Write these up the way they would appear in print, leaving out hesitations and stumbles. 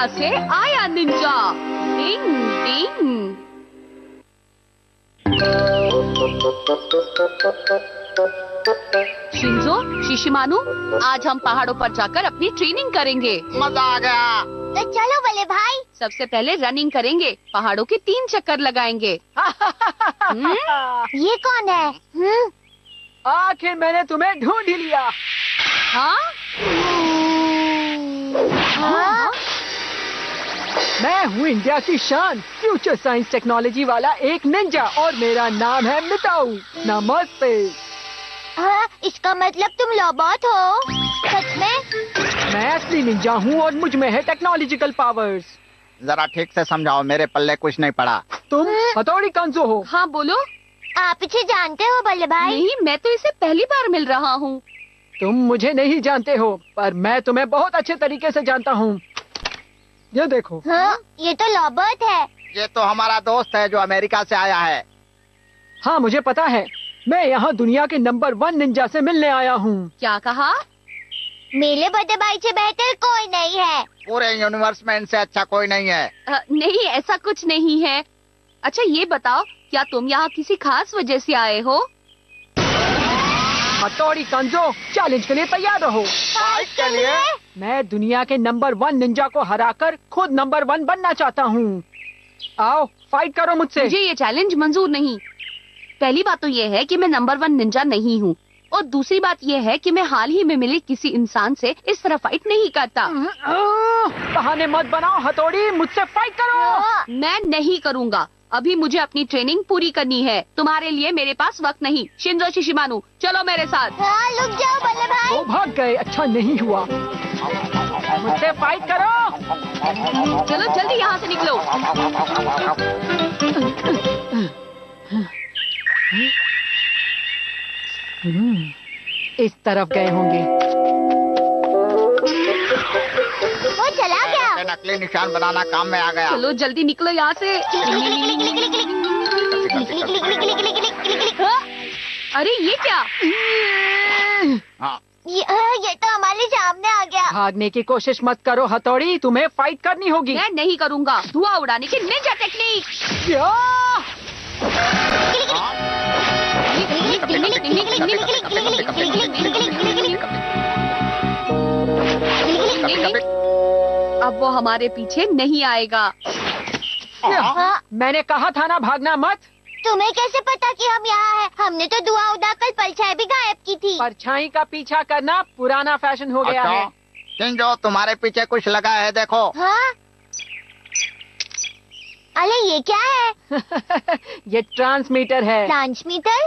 India से आया Ninja. डिंग डिंग। Shinzo, शिशिमानु, आज हम पहाड़ों पर जाकर अपनी ट्रेनिंग करेंगे। मजा आ गया। तो चलो बल्ले भाई। सबसे पहले रनिंग करेंगे, पहाड़ों के 3 चक्कर लगाएंगे। ये कौन है? आखिर मैंने तुम्हें ढूंढ ही लिया। हाँ? हाँ? मैं हूँ इंडिया की शान, फ्यूचर साइंस टेक्नोलॉजी वाला एक निंजा और मेरा नाम है मिताऊ। नमस्ते। हाँ, इसका मतलब तुम रोबोट हो? सच में? मैं असली निंजा हूँ और मुझ में है टेक्नोलॉजिकल पावर्स। जरा ठीक से समझाओ, मेरे पल्ले कुछ नहीं पड़ा। तुम हथौड़ी कंजो हो। हाँ बोलो। आप इसे जानते हो बल्ले भाई? नहीं, मैं तो इसे पहली बार मिल रहा हूँ। तुम मुझे नहीं जानते हो, पर मैं तुम्हें बहुत अच्छे तरीके से जानता हूँ। ये देखो। हाँ, ये तो रोबोट है। ये तो हमारा दोस्त है जो अमेरिका से आया है। हाँ, मुझे पता है। मैं यहाँ दुनिया के नंबर 1 निंजा से मिलने आया हूँ। क्या कहा? मेरे बड़े भाई से बेहतर कोई नहीं है। पूरे यूनिवर्स में इनसे अच्छा कोई नहीं है। नहीं, ऐसा कुछ नहीं है। अच्छा ये बताओ, क्या तुम यहाँ किसी खास वजह से आए हो? हथौड़ी कंजो, चैलेंज के लिए तैयार रहो। फाइट के लिए? मैं दुनिया के नंबर 1 निंजा को हराकर खुद नंबर 1 बनना चाहता हूँ। आओ, फाइट करो मुझसे। मुझे ये चैलेंज मंजूर नहीं। पहली बात तो ये है कि मैं नंबर 1 निंजा नहीं हूँ, और दूसरी बात ये है कि मैं हाल ही में मिले किसी इंसान से इस तरह फाइट नहीं करता। बहाने मत बनाओ हथौड़ी, मुझसे फाइट करो। मैं नहीं करूँगा। अभी मुझे अपनी ट्रेनिंग पूरी करनी है। तुम्हारे लिए मेरे पास वक्त नहीं। शिंजो, शिशिमानु, चलो मेरे साथ। हाँ, रुक जाओ बल्ले भाई। वो भाग गए, अच्छा नहीं हुआ। मुझसे फाइट करो। चलो जल्दी यहाँ से निकलो। इस तरफ गए होंगे। वो चला गया। नकली निशान बनाना काम में आ गया। चलो जल्दी निकलो यहाँ से। हाँ? अरे ये क्या? हाँ। ये तो हमारे सामने आ गया। भागने की कोशिश मत करो हथौड़ी, तुम्हें फाइट करनी होगी। मैं नहीं करूँगा। धुआं उड़ाने की निंजा टेक्निक। क्या? अब वो हमारे पीछे नहीं आएगा। हाँ? मैंने कहा था ना भागना मत। तुम्हें कैसे पता कि हम यहाँ हैं? हमने तो धुआं उड़ाकर परछाई भी गायब की थी। परछाई का पीछा करना पुराना फैशन हो गया है। जो तुम्हारे पीछे कुछ लगा है, देखो। हाँ? अरे ये क्या है? ये ट्रांसमीटर है। ट्रांसमीटर?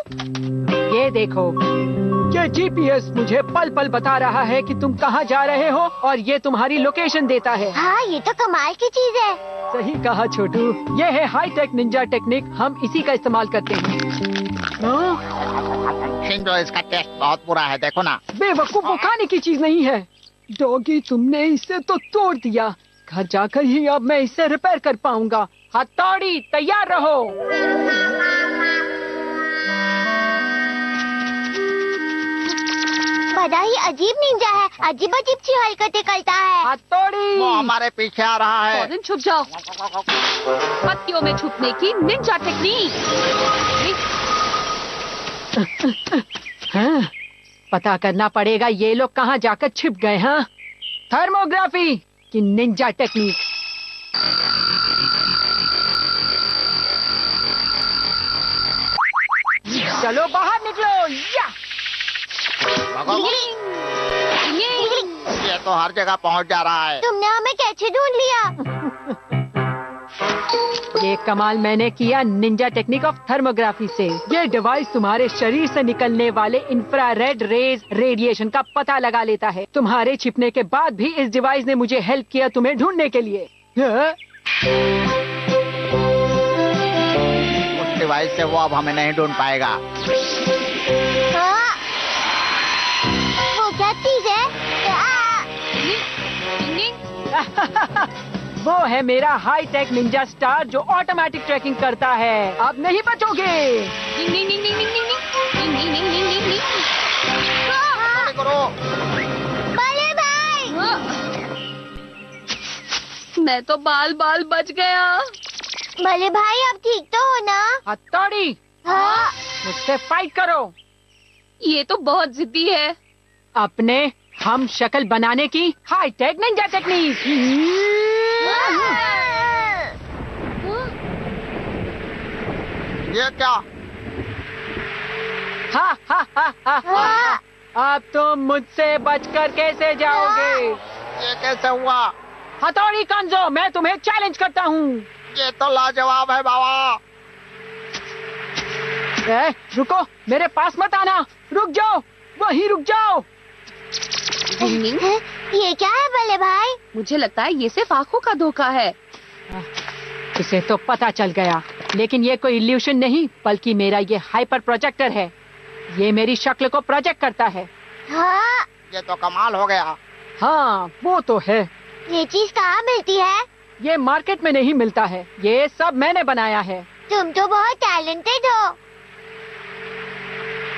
ये देखो, ये जीपीएस मुझे पल पल बता रहा है कि तुम कहाँ जा रहे हो, और ये तुम्हारी लोकेशन देता है। हाँ, ये तो कमाल की चीज है। सही कहा छोटू, ये है हाई टेक निंजा टेक्निक, हम इसी का इस्तेमाल करते हैं। शिंजो, इसका टेस्ट बहुत बुरा है, देखो ना। बेवकूफ, वो खाने की चीज नहीं है। डॉगी, तुमने इसे तो तोड़ दिया। घर जाकर ही अब मैं इसे रिपेयर कर पाऊंगा। हथौड़ी, तैयार रहो। बड़ा ही अजीब निंजा है, अजीब अजीब सी हरकतें करता है। हथौड़ी, वो हमारे पीछे आ रहा है। फौरन छुप जाओ। पत्तियों में छुपने की निंजा टेक्निक। हाँ, पता करना पड़ेगा ये लोग कहाँ जाकर छिप गए। हाँ, थर्मोग्राफी की निंजा टेक्निक। चलो बाहर निकलो। या! ये तो हर जगह पहुंच जा रहा है। तुमने हमें कैसे ढूंढ लिया? ये कमाल मैंने किया निंजा टेक्निक ऑफ थर्मोग्राफी से। ये डिवाइस तुम्हारे शरीर से निकलने वाले इंफ्रारेड रेज रेडिएशन का पता लगा लेता है। तुम्हारे छिपने के बाद भी इस डिवाइस ने मुझे हेल्प किया तुम्हें ढूंढने के लिए। उस डिवाइस से वो अब हमें नहीं ढूंढ पाएगा। हाँ? वो क्या चीज है? वो है मेरा हाई टेक निंजा स्टार जो ऑटोमेटिक ट्रैकिंग करता है। आप नहीं बचोगे। करो। बड़े भाई! मैं तो बाल बाल बच गया। भले भाई, आप ठीक तो हो ना? हथौड़ी, हाँ। मुझसे फाइट करो। ये तो बहुत जिद्दी है। अपने हम शक्ल बनाने की हाईटेक निंजा टेक्निक। ये क्या? हा हा हा हा हा। हाँ। अब तुम मुझसे बचकर कैसे जाओगे? ये कैसे हुआ? हथौड़ी कंजो, मैं तुम्हें चैलेंज करता हूँ। ये तो लाजवाब है बाबा। रुको, मेरे पास मत आना। रुक जाओ, वहीं रुक जाओ। ये क्या है भले भाई? मुझे लगता है ये सिर्फ आंखों का धोखा है। इसे तो पता चल गया, लेकिन ये कोई इल्यूशन नहीं, बल्कि मेरा ये हाइपर प्रोजेक्टर है। ये मेरी शक्ल को प्रोजेक्ट करता है। हाँ। ये तो कमाल हो गया। हाँ, वो तो है। ये चीज कहाँ मिलती है? ये मार्केट में नहीं मिलता है, ये सब मैंने बनाया है। तुम तो बहुत टैलेंटेड हो।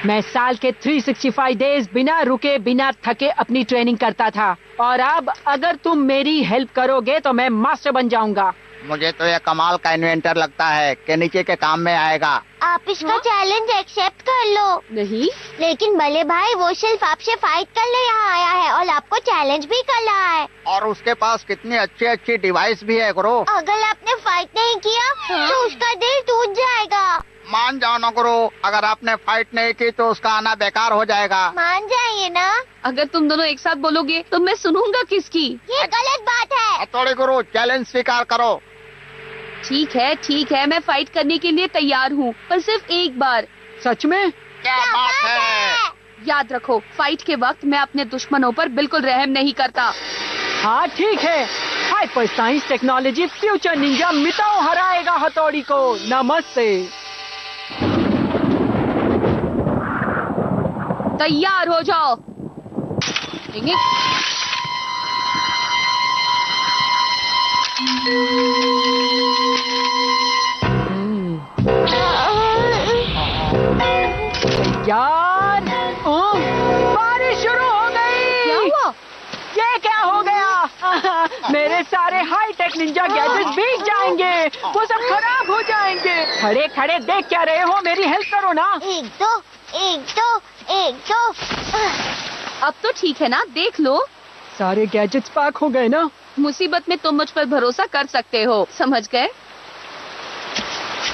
मैं साल के 365 डेज बिना रुके बिना थके अपनी ट्रेनिंग करता था, और अब अगर तुम मेरी हेल्प करोगे तो मैं मास्टर बन जाऊंगा। मुझे तो ये कमाल का इन्वेंटर लगता है कि नीचे के काम में आएगा। आप इसका चैलेंज एक्सेप्ट कर लो। नहीं, लेकिन भले भाई, वो सिर्फ आपसे फाइट करने यहाँ आया है और आपको चैलेंज भी कर रहा है। और उसके पास कितनी अच्छी अच्छी डिवाइस भी है गुरु। अगर आपने फाइट नहीं किया तो उसका दिल टूट जाएगा। मान जाओ ना गुरु, अगर आपने फाइट नहीं की तो उसका आना बेकार हो जाएगा। मान जाइए ना। अगर तुम दोनों एक साथ बोलोगे तो मैं सुनूंगा किसकी? ये गलत बात है। थोड़ी गुरु, चैलेंज स्वीकार करो। ठीक है, मैं फाइट करने के लिए तैयार हूँ, पर सिर्फ एक बार। सच में? क्या बात है? याद रखो, फाइट के वक्त मैं अपने दुश्मनों पर बिल्कुल रहम नहीं करता। हाँ ठीक है। Hyper science technology future ninja मिताओ हराएगा हथौड़ी को। नमस्ते। तैयार हो जाओ। यार, बारिश शुरू हो गई। क्या हुआ? ये क्या हो गया? मेरे सारे हाई टेक निंजा गैजेट्स भीग जाएंगे, वो सब खराब हो जाएंगे। खड़े खड़े देख क्या रहे हो? मेरी हेल्प करो ना। एक दो। अब तो ठीक है ना, देख लो। सारे गैजेट्स पाक हो गए ना? मुसीबत में तुम मुझ पर भरोसा कर सकते हो, समझ गए?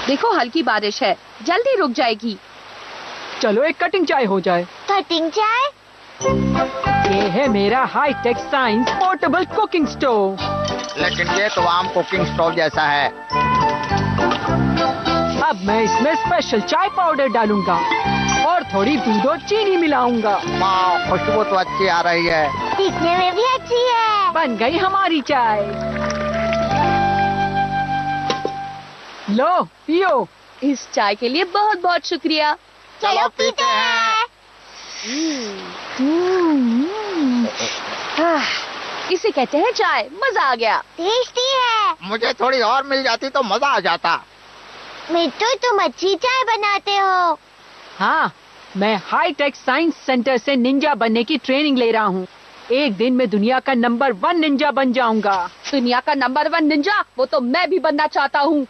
देखो, हल्की बारिश है, जल्दी रुक जाएगी। चलो एक कटिंग चाय हो जाए। कटिंग चाय? ये है मेरा high tech science portable cooking stove. लेकिन ये तो आम कुकिंग स्टोव जैसा है। अब मैं इसमें स्पेशल चाय पाउडर डालूंगा और थोड़ी दूध और चीनी मिलाऊंगा। वाह, खुशबू तो अच्छी आ रही है। दिखने में भी अच्छी है। बन गई हमारी चाय। लो पियो। इस चाय के लिए बहुत बहुत शुक्रिया। चलो पीते हैं। इसे कहते हैं चाय। मजा आ गया। टेस्टी है। मुझे थोड़ी और मिल जाती तो मजा आ जाता। मिट्टू, तुम अच्छी चाय बनाते हो। हाँ, मैं हाई टेक साइंस सेंटर से निंजा बनने की ट्रेनिंग ले रहा हूँ। एक दिन मैं दुनिया का नंबर 1 निंजा बन जाऊंगा। दुनिया का नंबर 1 निंजा? वो तो मैं भी बनना चाहता हूँ।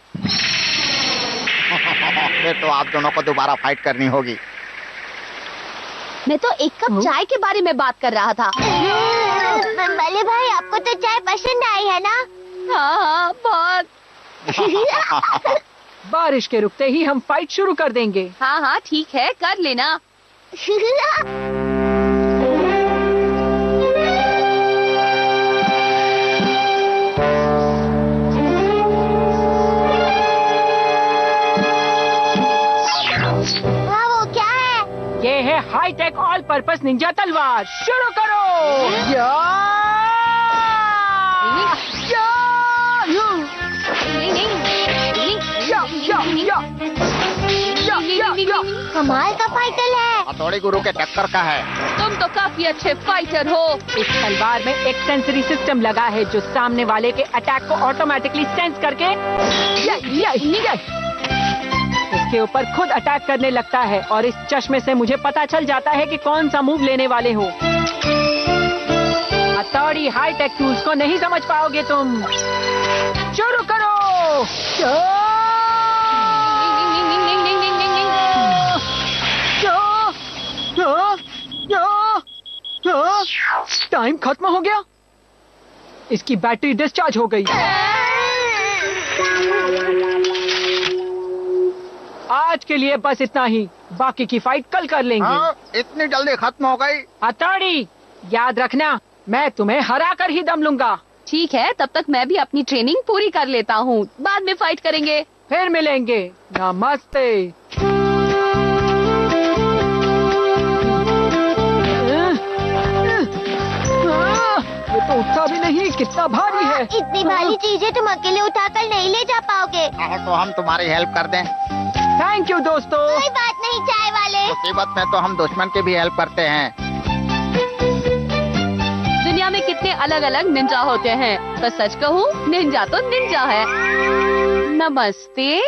फिर तो आप दोनों को दोबारा फाइट करनी होगी। मैं तो एक कप चाय के बारे में बात कर रहा था। भले भाई, आपको तो चाय पसंद आई है ना? हाँ, बहुत। बारिश के रुकते ही हम फाइट शुरू कर देंगे। हाँ, ठीक है, कर लेना। हाँ, वो क्या है? ये है high tech all purpose Ninja तलवार। शुरू करो। कमाल का फाइटर है। हथौड़ी गुरु के टक्कर का है। तुम तो काफी अच्छे फाइटर हो। इस तलवार में एक सेंसरी सिस्टम लगा है जो सामने वाले के अटैक को ऑटोमेटिकली सेंस करके उसके ऊपर खुद अटैक करने लगता है, और इस चश्मे से मुझे पता चल जाता है कि कौन सा मूव लेने वाले हो। हथौड़ी हाईटेक टूल्स को नहीं समझ पाओगे तुम। शुरू करो। टाइम खत्म हो गया। इसकी बैटरी डिस्चार्ज हो गई। आज के लिए बस इतना ही, बाकी की फाइट कल कर लेंगे। हाँ, इतनी जल्दी खत्म हो गई? हथौड़ी, याद रखना मैं तुम्हें हरा कर ही दम लूंगा। ठीक है, तब तक मैं भी अपनी ट्रेनिंग पूरी कर लेता हूँ, बाद में फाइट करेंगे। फिर मिलेंगे। नमस्ते। ये तो उठता भी नहीं, कितना भारी है। इतनी भारी चीजें तुम अकेले उठाकर नहीं ले जा पाओगे। तो हम तुम्हारी हेल्प कर दें। थैंक यू दोस्तों। कोई बात नहीं चाय वाले। मुसीबत में तो हम दुश्मन की भी हेल्प करते हैं। दुनिया में कितने अलग अलग निंजा होते हैं, पर सच कहूँ निंजा तो निंजा है। नमस्ते।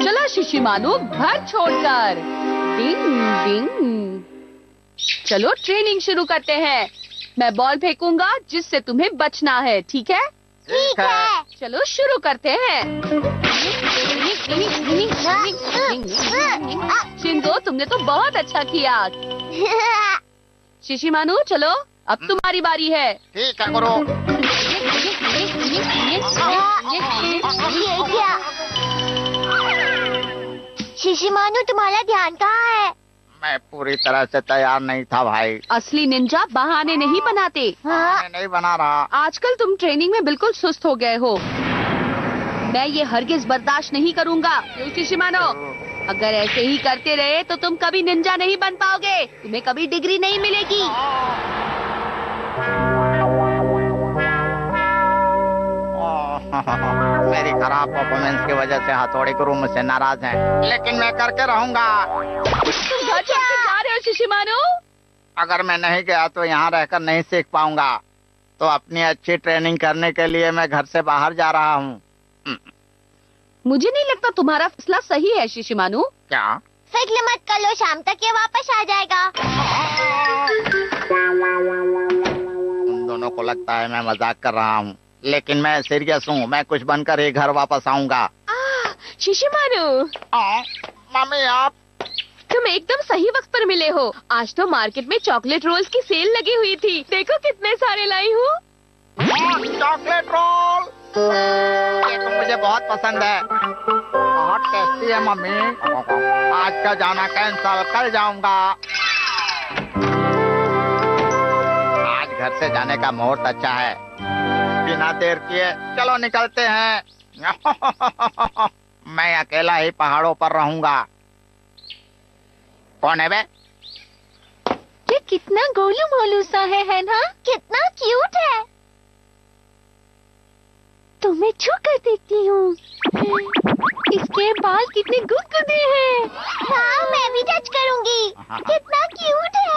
चलो शिशिमानु, घर छोड़कर। डिंग डिंग। चलो ट्रेनिंग शुरू करते हैं। मैं बॉल फेंकूंगा जिससे तुम्हें बचना है, ठीक है? ठीक है। चलो शुरू करते हैं। शिंजो, तुमने तो बहुत अच्छा किया। शिशिमानु, चलो अब तुम्हारी बारी है। ठीक है गुरु। ये क्या? शिशिमानु, तुम्हारा ध्यान कहाँ है? मैं पूरी तरह से तैयार नहीं था भाई। असली निंजा बहाने नहीं बनाते। हाँ? मैं नहीं बना रहा। आजकल तुम ट्रेनिंग में बिल्कुल सुस्त हो गए हो। मैं ये हरगिज बर्दाश्त नहीं करूंगा। शिशिमानु, अगर ऐसे ही करते रहे तो तुम कभी निंजा नहीं बन पाओगे, तुम्हें कभी डिग्री नहीं मिलेगी। मेरी खराब परफॉर्मेंस की वजह से हथौड़ी गुरु मुझसे नाराज हैं, लेकिन मैं करके रहूंगा। तुम घर छोड़ के जा रहे हो शिशिमानु? अगर मैं नहीं गया तो यहाँ रहकर नहीं सीख पाऊंगा, तो अपनी अच्छी ट्रेनिंग करने के लिए मैं घर से बाहर जा रहा हूँ। मुझे नहीं लगता तुम्हारा फैसला सही है शिशिमानु। क्या? फिक्र मत कर लो, शाम तक ये वापस आ जाएगा। उन दोनों को लगता है मैं मजाक कर रहा हूँ, लेकिन मैं सीरियस हूँ। मैं कुछ बनकर ही घर वापस आऊंगा। शिशिमानु, मम्मी आप? तुम एकदम सही वक्त पर मिले हो। आज तो मार्केट में चॉकलेट रोल्स की सेल लगी हुई थी। देखो कितने सारे लाई हूँ। चॉकलेट रोल, ये तो मुझे बहुत पसंद है। बहुत टेस्टी है मम्मी। आज का जाना कैंसल, कल जाऊंगा। आज घर से जाने का मुहूर्त अच्छा है। बिना देर किए चलो निकलते हैं। मैं अकेला ही पहाड़ों पर रहूंगा। कौन है बे? ये कितना गोलू मोलू सा है ना? कितना क्यूट है। तुम्हें छू कर देखती हूँ। इसके बाल कितने गुदगुदे हैं। हाँ, मैं भी टच करूँगी। कितना क्यूट है।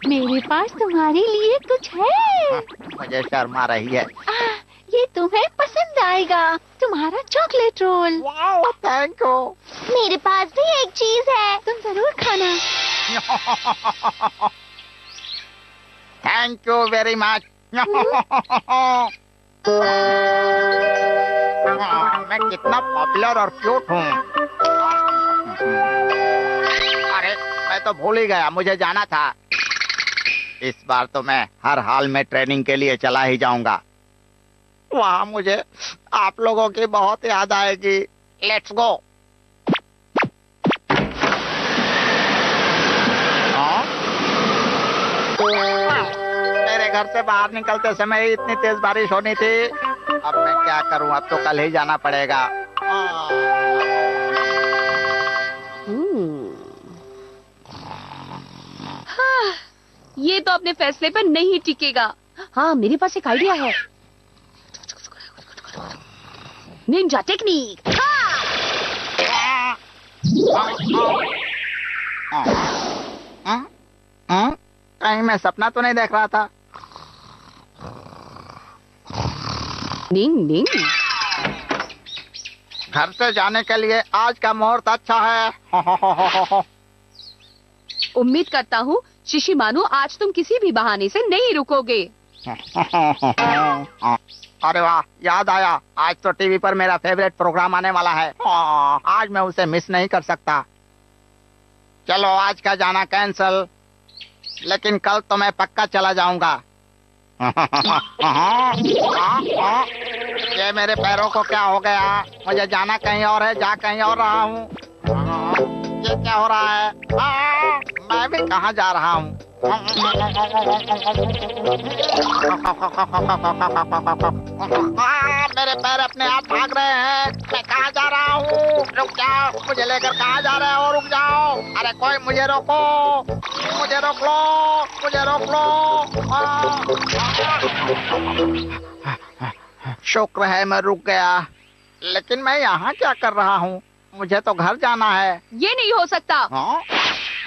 मेरे पास तुम्हारे लिए कुछ है। मुझे शर्म आ रही है। ये तुम्हें पसंद आएगा, तुम्हारा chocolate roll. Wow, thank you. मेरे पास भी एक चीज है, तुम जरूर खाना। Thank you very much. मैं कितना पॉपुलर और क्यूट हूँ। अरे मैं तो भूल ही गया, मुझे जाना था। इस बार तो मैं हर हाल में ट्रेनिंग के लिए चला ही जाऊंगा। वहाँ मुझे आप लोगों की बहुत याद आएगी। Let's go. मेरे घर से बाहर निकलते समय ही इतनी तेज बारिश होनी थी। अब मैं क्या करूं, अब तो कल ही जाना पड़ेगा। हाँ, ये तो अपने फैसले पर नहीं टिकेगा। हाँ, मेरे पास एक आइडिया है। Ninja technique. कहीं मैं सपना तो नहीं देख रहा था। डिंग डिंग। घर से जाने के लिए आज का मुहूर्त अच्छा है। उम्मीद करता हूँ शिशिमानु, आज तुम किसी भी बहाने से नहीं रुकोगे। अरे वाह, याद आया, आज तो टीवी पर मेरा फेवरेट प्रोग्राम आने वाला है। आज मैं उसे मिस नहीं कर सकता। चलो आज का जाना कैंसल, लेकिन कल तो मैं पक्का चला जाऊंगा। ये मेरे पैरों को क्या हो गया? मुझे जाना कहीं और है, जा कहीं और रहा हूँ। ये क्या हो रहा है? मैं भी कहाँ जा रहा हूँ? मेरे पैर अपने आप भाग रहे हैं। मैं कहाँ जा रहा हूँ? रुक जाओ, मुझे लेकर कहाँ जा रहे हो? रुक जाओ, अरे कोई मुझे रोको, मुझे रोक लो, मुझे रोक लो। शुक्र है मैं रुक गया, लेकिन मैं यहाँ क्या कर रहा हूँ? मुझे तो घर जाना है। ये नहीं हो सकता।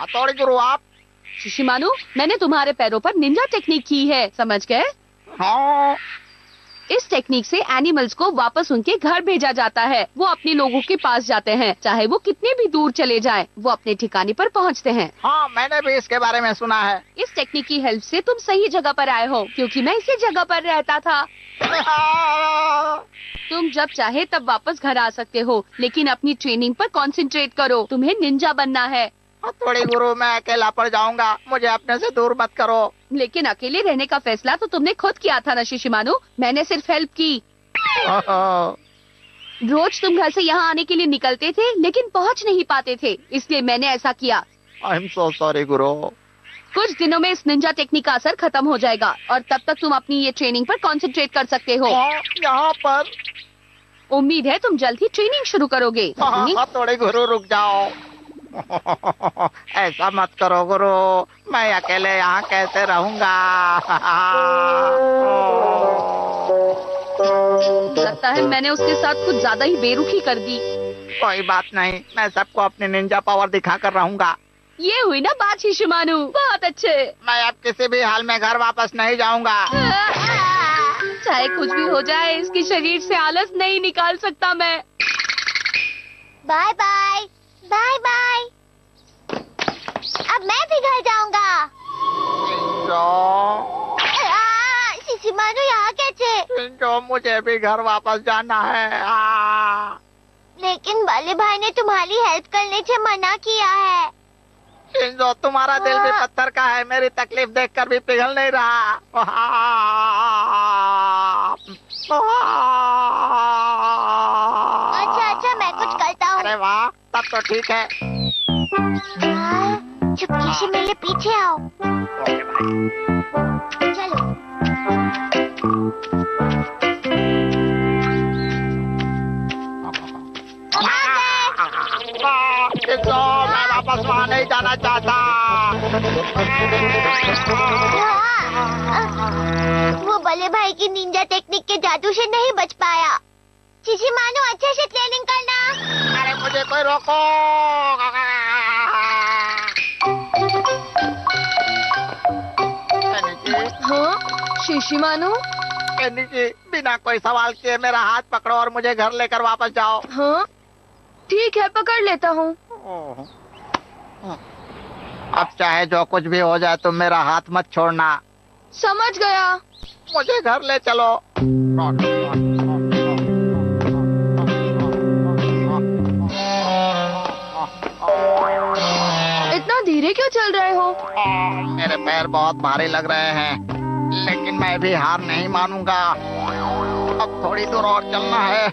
हथौड़ी गुरु आप। शिशिमानु, मैंने तुम्हारे पैरों पर निंजा टेक्निक की है, समझ गए? हाँ। इस टेक्निक से एनिमल्स को वापस उनके घर भेजा जाता है। वो अपने लोगों के पास जाते हैं, चाहे वो कितने भी दूर चले जाएं, वो अपने ठिकाने पर पहुंचते हैं। हाँ, मैंने भी इसके बारे में सुना है। इस टेक्निक की हेल्प से तुम सही जगह पर आए हो, क्योंकि मैं इसी जगह पर रहता था। तुम जब चाहे तब वापस घर आ सकते हो, लेकिन अपनी ट्रेनिंग पर कंसंट्रेट करो। तुम्हें निंजा बनना है। थोड़ी गुरु, मैं अकेला पड़ जाऊंगा, मुझे अपने से दूर मत करो। लेकिन अकेले रहने का फैसला तो तुमने खुद किया था ना शिशिमानु, मैंने सिर्फ हेल्प की। रोज तुम घर से यहाँ आने के लिए निकलते थे, लेकिन पहुँच नहीं पाते थे, इसलिए मैंने ऐसा किया। आई एम सो सॉरी गुरु। कुछ दिनों में इस निंजा टेक्निक का असर खत्म हो जाएगा और तब तक तुम अपनी ये ट्रेनिंग पर कंसंट्रेट कर सकते हो। यहाँ पर उम्मीद है तुम जल्द ही ट्रेनिंग शुरू करोगे। थोड़ी गुरु रुक जाओ। ऐसा मत करो गुरु, मैं अकेले यहाँ कैसे रहूँगा? लगता है मैंने उसके साथ कुछ ज्यादा ही बेरुखी कर दी। कोई बात नहीं, मैं सबको अपनी निंजा पावर दिखा कर रहूँगा। ये हुई ना बात शिशिमानु, बहुत अच्छे। मैं अब किसी भी हाल में घर वापस नहीं जाऊँगा। चाहे कुछ भी हो जाए, इसके शरीर से आलस नहीं निकाल सकता मैं। Bye bye, bye bye. अब मैं भी घर जाऊंगा। शिशिमानु, यहाँ कैसे? जो मुझे भी घर वापस जाना है। लेकिन बड़े भाई ने तुम्हारी हेल्प करने से मना किया है। जो तुम्हारा दिल भी पत्थर का है, मेरी तकलीफ देखकर भी पिघल नहीं रहा। अच्छा, मैं कुछ करता हूँ। अरे वाह, तब तो ठीक है। चुपके से मेरे पीछे आओ। चलो। मैं वापस वहाँ नहीं जाना चाहता। वो बड़े भाई की निंजा टेक्निक के जादू से नहीं बच पाया। शिशिमानु, अच्छे से ट्रेनिंग करना। अरे मुझे कोई रोको। हाँ शिशिमानु? जी, बिना कोई सवाल किए मेरा हाथ पकड़ो और मुझे घर लेकर वापस जाओ। हाँ ठीक है, पकड़ लेता हूँ। अब चाहे जो कुछ भी हो जाए, तुम मेरा हाथ मत छोड़ना। समझ गया। मुझे घर ले चलो। इतना धीरे क्यों चल रहे हो? मेरे पैर बहुत भारी लग रहे हैं, लेकिन मैं भी हार नहीं मानूंगा। अब थोड़ी दूर और चलना है।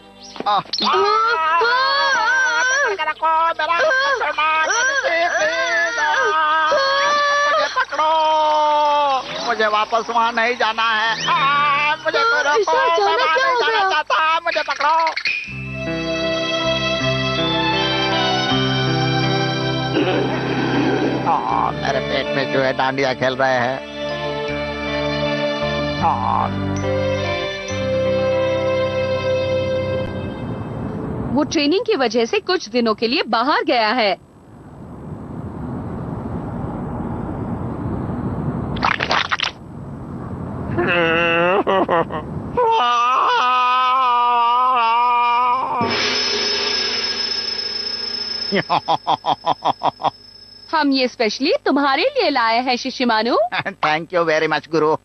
मुझे पकड़ो, मुझे वापस वहाँ नहीं जाना है। मुझे कोई रोको, मैं वहाँ नहीं जाना चाहता। मुझे पकड़ो। मेरे पेट में जो है डांडिया खेल रहे हैं। वो ट्रेनिंग की वजह से कुछ दिनों के लिए बाहर गया है। हम ये स्पेशली तुम्हारे लिए लाए हैं शिशिमानु। थैंक यू वेरी मच गुरु।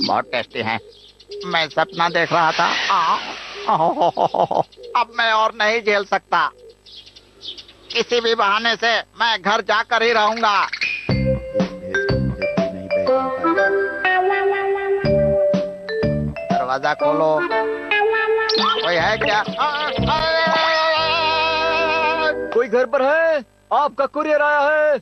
बहुत टेस्टी है। मैं सपना देख रहा था। अब मैं और नहीं झेल सकता। किसी भी बहाने से मैं घर जाकर ही रहूंगा। दरवाजा खोलो। कोई है क्या? कोई घर पर है? आपका कुरियर आया है।